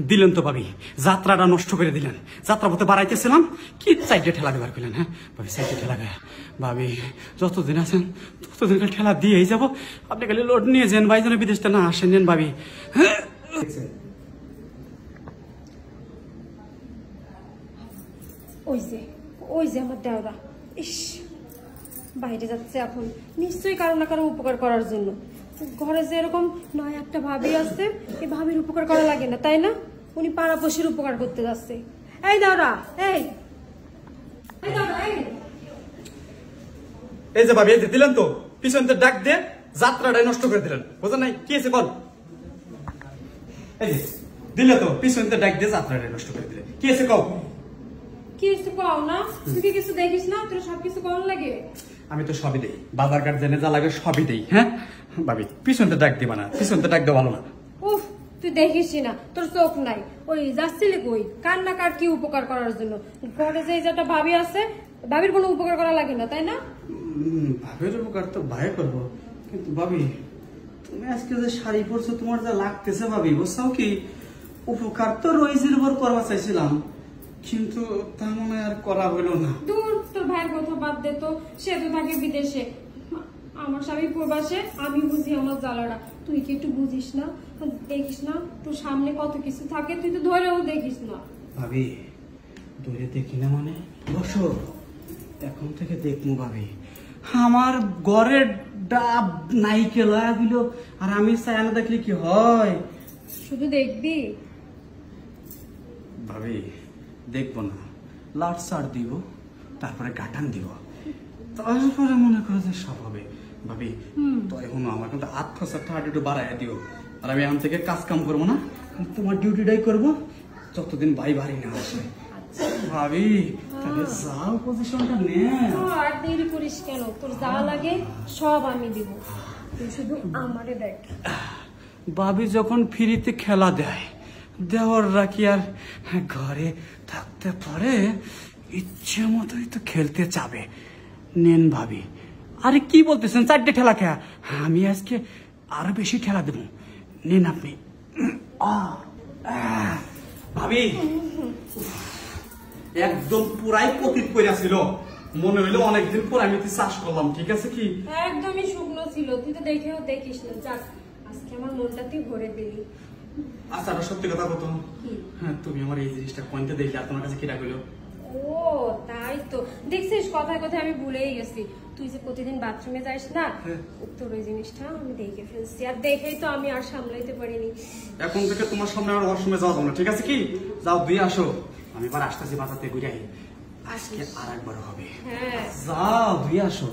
দিলেন তো ভাবি, যাত্রাটা নষ্ট করে দিলেন। যাত্রা পথে বাড়াইতেছিলাম, কি চারটে ঠেলা দেবার করলেন। হ্যাঁ ভাবি, চারটে ঠেলা গায়ে ভাবি, যতদিন আছেন ততদিন ঠেলা দিয়েই যাবো। আপনি খালি লোড নিয়ে যান ভাই, যেন বিদেশ না আসেন নেন ভাবি। ওই যে আমার দেওরা, ইস বাইরে যাচ্ছে এখন, নিশ্চয়ই কারো না কারো উপকার করার জন্য। ঘরে যে এরকম নয় একটা ভাবি আছে, এই ভাবির উপকার করা লাগে না, তাই না? উনি পাড়াপড়শির উপকার করতে যাচ্ছে। এই দেওরা, এই যে ভাবি, এই যে দিলেন তো, পিছন ডাক দিয়ে যাত্রাটাই নষ্ট করে দিলেন। বুঝলেন নাই কি আছে বল? এই যে দিলে তো, পিছন ডাক দিয়ে যাত্রাটাই নষ্ট করে দিলেন। কি আছে কও? কিছু কও না, তুই কি কিছু দেখিস না? তোর সবকিছু কম লাগে। আমি তো সবই দেই, বাজার ঘাট জেনে যা লাগে সবই দেই। হ্যাঁ ভাবি, পিছনতে ডাক দিবা না, পিছনতে ডাক দেওয়া ভালো না। উফ, তুই দেখিস না, তোর চোখ নাই। ওই যাচ্ছিলি কই? কার না কার কি উপকার করার জন্য। ঘরে যে যেটা ভাবি আছে, ভাবির কোনো উপকার করা লাগে না, তাই না? ভাবির উপকার তো ভাই করবো, কিন্তু ভাবি তুমি আজকে যে শাড়ি পরছো, তোমার যা লাগতেছে ভাবি, বুঝছো কি? উপকার তো রইজির উপর করবা চাইছিলাম, কিন্তু তা মনে আর করা হইল না। দূর, তোর ভাইয়ের কথা বাদ দে তো, সে তো থাকে বিদেশে, আমার স্বামী প্রবাসে। আমি বুঝি আমার জ্বালাটা, তুই কি একটু বুঝিস না? দেখিস না তোর সামনে কত কিছু থাকে, তুই তো ধরেও দেখিস না। ভাবি ধরে দেখি না মানে? বসো, এখন থেকে দেখবো ভাবি। আমার ঘরের ডাব নাইকেল গুলো, আর আমি চাই না দেখলে কি হয়? শুধু দেখবি? ভাবি দেখবো না, লাট সার দিব, তারপরে গাটান দিব, তারপরে মনে করো যে সব হবে। ভাবি তো এখন আমার কিন্তু আত্মসারটা একটু বাড়াইয়া দিও। আর আমি এখন থেকে কাজ কাম করবো না, তোমার ডিউটিটাই করবো যতদিন ভাই বাড়ি না আসে। ভাবি তাহলে যাও, পজিশনটা নে। আর দেরি করিস কেন? তোর যা লাগে সব আমি দিব, তুই শুধু আমারে দেখ। ভাবি যখন ফ্রিতে খেলা দেয়, দেওয়ার রাখি আর ঘরে থাকতে পারে, ইচ্ছে মতোই তো খেলতে চাবে। নেন ভাবি। আরে কি বলতেছেন, চারটে ঠেলা খেয়া? আমি আজকে আরো বেশি ঠেলা দেবো, নেন আপনি। ভাবি একদম পুরাই পতিত করে ছিল, মনে হইলো অনেকদিন পর আমি চাষ করলাম। ঠিক আছে কি? একদমই শুকনো ছিল, তুই তো দেখেও দেখিস না। যাক, আজকে আমার মনটা তুই ভরে দিলি। আচ্ছা সত্যি কথা বলতো, হ্যাঁ তুমি আমার এই জিনিসটা পয়েন্টে দেখলে আর তোমার কাছে কিরা গেলো? ও তাই তো, দেখছিস কথায় কথায় আমি ভুলেই গেছি। তুই যে প্রতিদিন বাথরুমে যাস না, তোর ওই জিনিসটা আমি দেখে ফেলছি, আর দেখেই তো আমি আর সামলাইতে পারিনি। এখন থেকে তোমার সামনে আর ওয়াশরুমে যাওয়া যাবে না, ঠিক আছে কি? যাও দিয়ে আসো, আমি এবার আসতেছি বাজাতে ঘুরে আজকে আর একবার হবে। হ্যাঁ যাও দিয়ে আসো।